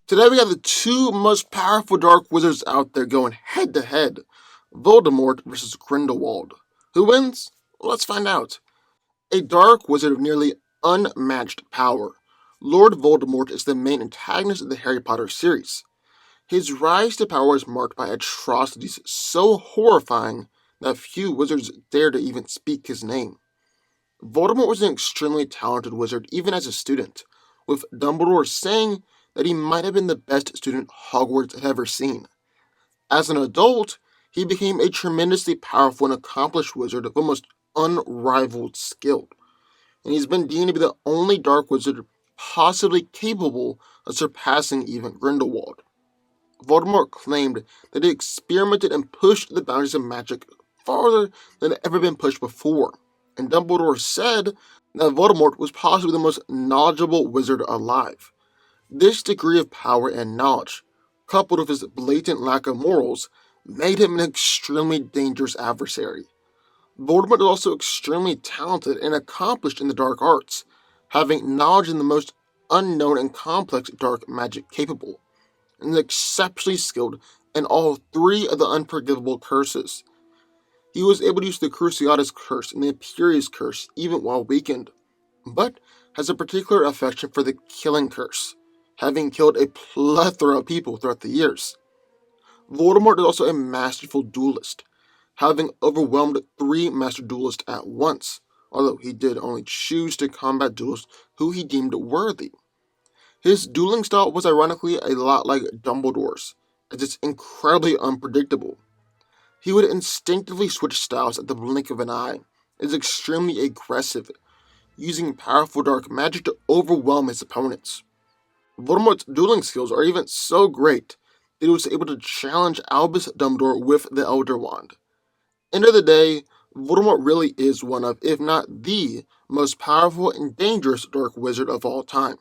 Today we have the two most powerful dark wizards out there going head to head. Voldemort versus Grindelwald. Who wins? Let's find out. A dark wizard of nearly unmatched power. Lord Voldemort is the main antagonist of the Harry Potter series. His rise to power is marked by atrocities so horrifying that few wizards dare to even speak his name. Voldemort was an extremely talented wizard even as a student, with Dumbledore saying that he might have been the best student Hogwarts had ever seen. As an adult, he became a tremendously powerful and accomplished wizard of almost unrivaled skill, and he's been deemed to be the only dark wizard possibly capable of surpassing even Grindelwald. Voldemort claimed that he experimented and pushed the boundaries of magic farther than had ever been pushed before, and Dumbledore said that Voldemort was possibly the most knowledgeable wizard alive. This degree of power and knowledge, coupled with his blatant lack of morals, made him an extremely dangerous adversary. Voldemort is also extremely talented and accomplished in the dark arts, having knowledge in the most unknown and complex dark magic capable, and is exceptionally skilled in all three of the unforgivable curses. He was able to use the Cruciatus curse and the Imperius curse even while weakened, but has a particular affection for the killing curse, having killed a plethora of people throughout the years. Voldemort is also a masterful duelist, having overwhelmed three master duelists at once, although he did only choose to combat duelists who he deemed worthy. His dueling style was ironically a lot like Dumbledore's, as it's incredibly unpredictable. He would instinctively switch styles at the blink of an eye, is extremely aggressive, using powerful dark magic to overwhelm his opponents. Voldemort's dueling skills are even so great that he was able to challenge Albus Dumbledore with the Elder Wand. End of the day, Voldemort really is one of, if not the, most powerful and dangerous dark wizard of all time.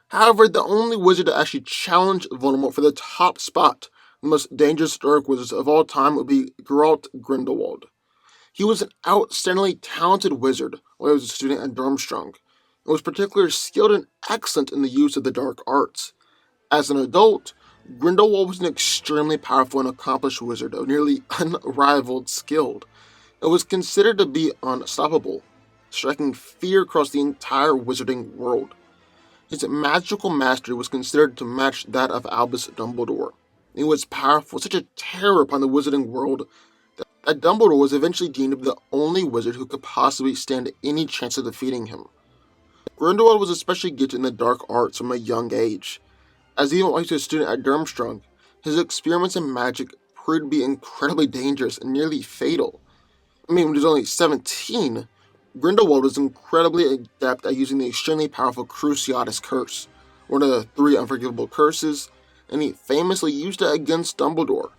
However, the only wizard to actually challenge Voldemort for the top spot, the most dangerous dark wizards of all time, would be Geralt Grindelwald. He was an outstandingly talented wizard while he was a student at Durmstrang, and was particularly skilled and excellent in the use of the dark arts. As an adult, Grindelwald was an extremely powerful and accomplished wizard of nearly unrivaled skill, and was considered to be unstoppable, striking fear across the entire wizarding world. His magical mastery was considered to match that of Albus Dumbledore. He was powerful, such a terror upon the wizarding world, that Dumbledore was eventually deemed to be the only wizard who could possibly stand any chance of defeating him. Grindelwald was especially gifted in the dark arts from a young age, as even while he was a student at Durmstrang, his experiments in magic proved to be incredibly dangerous and nearly fatal. When he was only 17, Grindelwald was incredibly adept at using the extremely powerful Cruciatus curse, one of the three unforgivable curses, and he famously used it against Dumbledore.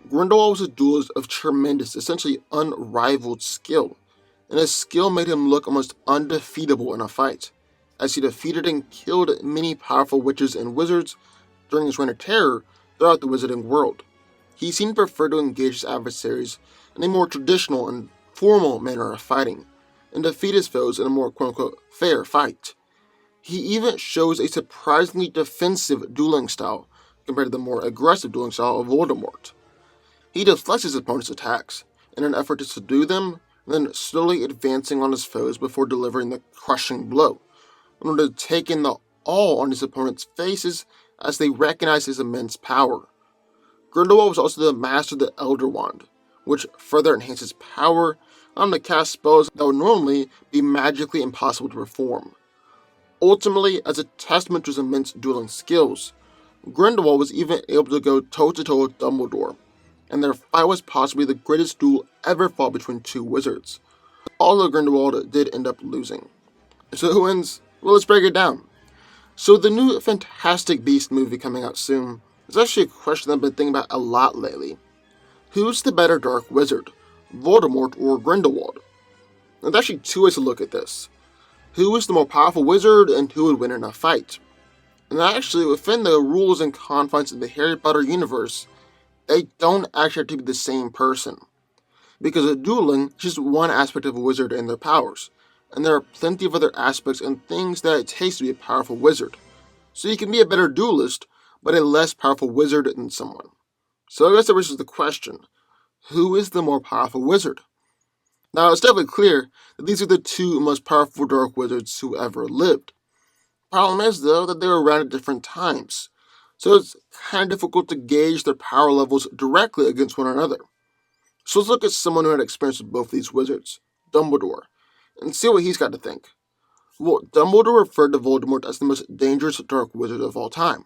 Grindelwald was a duelist of tremendous, essentially unrivaled skill, and his skill made him look almost undefeatable in a fight, as he defeated and killed many powerful witches and wizards during his reign of terror throughout the wizarding world. He seemed to prefer to engage his adversaries in a more traditional and formal manner of fighting, and defeat his foes in a more quote-unquote fair fight. He even shows a surprisingly defensive dueling style compared to the more aggressive dueling style of Voldemort. He deflects his opponent's attacks in an effort to subdue them, and then slowly advancing on his foes before delivering the crushing blow, in order to take in the awe on his opponent's faces as they recognize his immense power. Grindelwald was also the master of the Elder Wand, which further enhances power on to cast spells that would normally be magically impossible to perform. Ultimately, as a testament to his immense dueling skills, Grindelwald was even able to go toe-to-toe with Dumbledore, and their fight was possibly the greatest duel ever fought between two wizards, although Grindelwald did end up losing. So who wins? Well, let's break it down. So the new Fantastic Beasts movie coming out soon is actually a question I've been thinking about a lot lately. Who's the better dark wizard, Voldemort or Grindelwald? There's actually two ways to look at this. Who is the more powerful wizard and who would win in a fight? And actually, within the rules and confines of the Harry Potter universe, they don't actually have to be the same person. Because a dueling is just one aspect of a wizard and their powers, and there are plenty of other aspects and things that it takes to be a powerful wizard. so you can be a better duelist, but a less powerful wizard than someone. So I guess that raises the question, who is the more powerful wizard? Now, it's definitely clear that these are the two most powerful dark wizards who ever lived. Problem is, though, that they were around at different times, so it's kind of difficult to gauge their power levels directly against one another. So let's look at someone who had experience with both these wizards, Dumbledore, and see what he's got to think. Well, Dumbledore referred to Voldemort as the most dangerous dark wizard of all time.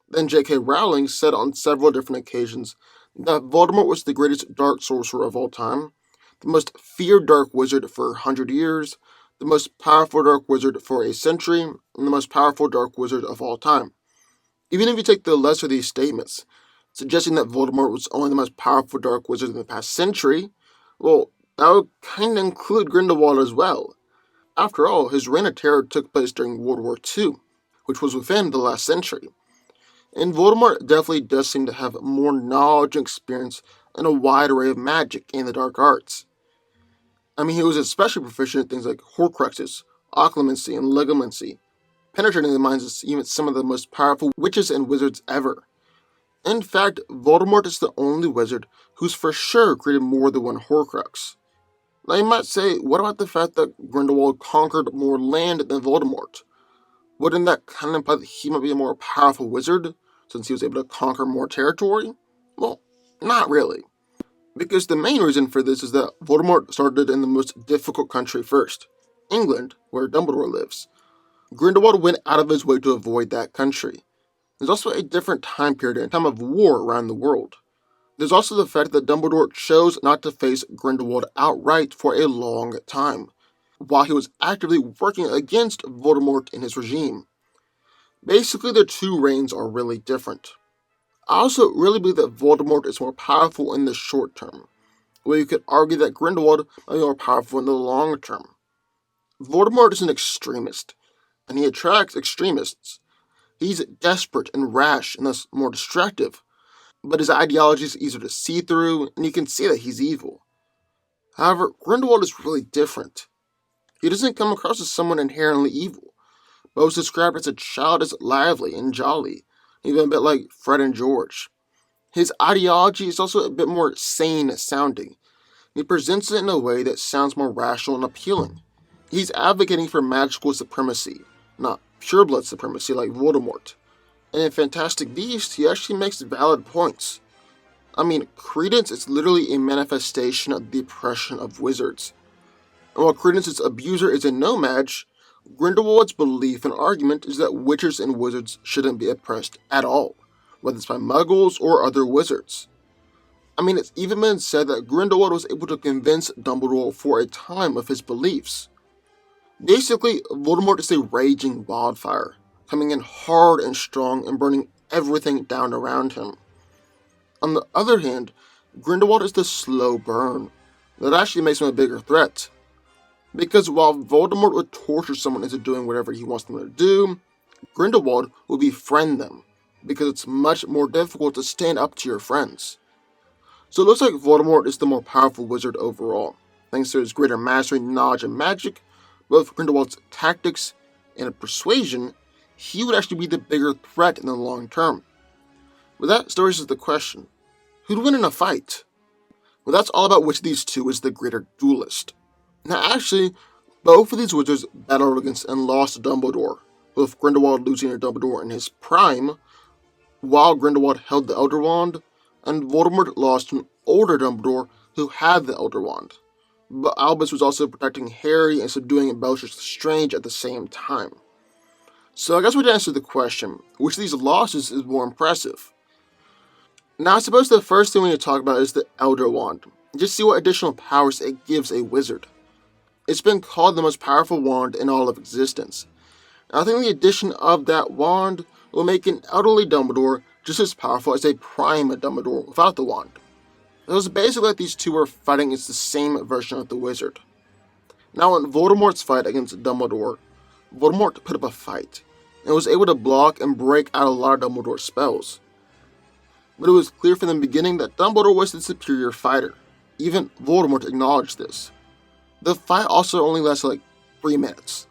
Then J.K. Rowling said on several different occasions that Voldemort was the greatest dark sorcerer of all time, the most feared dark wizard for 100 years, the most powerful dark wizard for a century, and the most powerful dark wizard of all time. Even if you take the lesser of these statements, suggesting that Voldemort was only the most powerful dark wizard in the past century, well, that would kind of include Grindelwald as well. After all, his reign of terror took place during World War II, which was within the last century. And Voldemort definitely does seem to have more knowledge and experience in a wide array of magic and the dark arts. I mean, he was especially proficient in things like Horcruxes, occlumency, and legomancy, penetrating the minds of even some of the most powerful witches and wizards ever. In fact, Voldemort is the only wizard who's for sure created more than one Horcrux. Now you might say, what about the fact that Grindelwald conquered more land than Voldemort? Wouldn't that kind of imply that he might be a more powerful wizard, since he was able to conquer more territory? Well, not really. Because the main reason for this is that Voldemort started in the most difficult country first, England, where Dumbledore lives. Grindelwald went out of his way to avoid that country. There's also a different time period and time of war around the world. There's also the fact that Dumbledore chose not to face Grindelwald outright for a long time, while he was actively working against Voldemort and his regime. Basically, their two reigns are really different. I also really believe that Voldemort is more powerful in the short term, where you could argue that Grindelwald might be more powerful in the long term. Voldemort is an extremist, and he attracts extremists. He's desperate and rash and thus more destructive, but his ideology is easier to see through, and you can see that he's evil. However, Grindelwald is really different. He doesn't come across as someone inherently evil, but was described as a child as lively and jolly, even a bit like Fred and George. His ideology is also a bit more sane sounding. He presents it in a way that sounds more rational and appealing. He's advocating for magical supremacy, not pureblood supremacy like Voldemort. And in Fantastic Beasts, he actually makes valid points. I mean, Credence is literally a manifestation of the oppression of wizards. And while Credence's abuser is a no match, Grindelwald's belief and argument is that witches and wizards shouldn't be oppressed at all, whether it's by muggles or other wizards. I mean, it's even been said that Grindelwald was able to convince Dumbledore for a time of his beliefs. Basically, Voldemort is a raging wildfire, coming in hard and strong and burning everything down around him. On the other hand, Grindelwald is the slow burn that actually makes him a bigger threat. Because while Voldemort would torture someone into doing whatever he wants them to do, Grindelwald would befriend them, because it's much more difficult to stand up to your friends. So it looks like Voldemort is the more powerful wizard overall, thanks to his greater mastery, knowledge, and magic, but with Grindelwald's tactics and persuasion, he would actually be the bigger threat in the long term. With that, still raises the question, who'd win in a fight? Well, that's all about which of these two is the greater duelist. Now actually, both of these wizards battled against and lost to Dumbledore, with Grindelwald losing to Dumbledore in his prime, while Grindelwald held the Elder Wand, and Voldemort lost to an older Dumbledore who had the Elder Wand. But Albus was also protecting Harry and subduing Bellatrix Lestrange at the same time. So I guess we'd answer the question, which of these losses is more impressive? Now I suppose the first thing we need to talk about is the Elder Wand, just see what additional powers it gives a wizard. It's been called the most powerful wand in all of existence. And I think the addition of that wand will make an elderly Dumbledore just as powerful as a prime Dumbledore without the wand. It was basically like these two were fighting against the same version of the wizard. Now in Voldemort's fight against Dumbledore, Voldemort put up a fight, and was able to block and break out a lot of Dumbledore's spells. But it was clear from the beginning that Dumbledore was the superior fighter. Even Voldemort acknowledged this. The fight also only lasted like 3 minutes,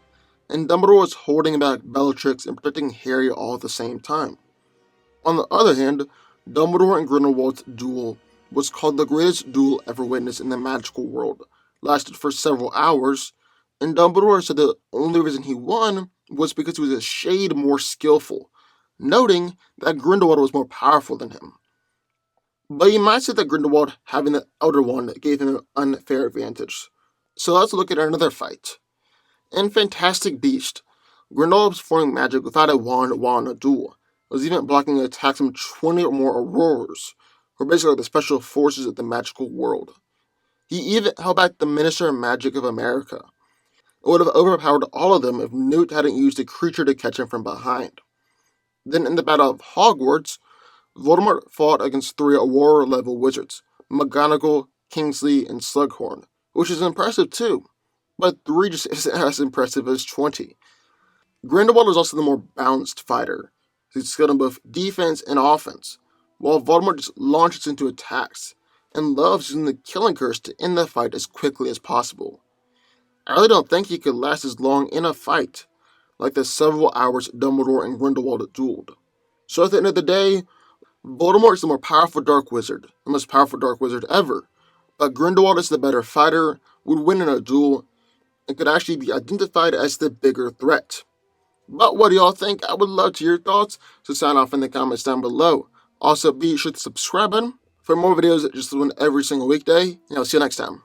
and Dumbledore was holding back Bellatrix and protecting Harry all at the same time. On the other hand, Dumbledore and Grindelwald's duel was called the greatest duel ever witnessed in the magical world, lasted for several hours, and Dumbledore said the only reason he won was because he was a shade more skillful, noting that Grindelwald was more powerful than him. But you might say that Grindelwald having the Elder Wand gave him an unfair advantage. So let's look at another fight. In Fantastic Beast, Grindelwald was performing magic without a wand while in a duel. Was even blocking attacks from 20 or more Auroras, who are basically the special forces of the magical world. He even held back the Minister of Magic of America. It would have overpowered all of them if Newt hadn't used a creature to catch him from behind. Then in the Battle of Hogwarts, Voldemort fought against 3 Aurora-level wizards, McGonagall, Kingsley, and Slughorn, which is impressive too, but 3 just isn't as impressive as 20. Grindelwald is also the more balanced fighter. He's skilled in both defense and offense, while Voldemort just launches into attacks and loves using the killing curse to end the fight as quickly as possible. I really don't think he could last as long in a fight, like the several hours Dumbledore and Grindelwald dueled. So at the end of the day, Voldemort is the more powerful Dark Wizard, the most powerful Dark Wizard ever, but Grindelwald is the better fighter, would win in a duel, and could actually be identified as the bigger threat. But what do y'all think? I would love to hear your thoughts, so sign off in the comments down below. Also, be sure to subscribe button for more videos just one every single weekday, and I'll see you next time.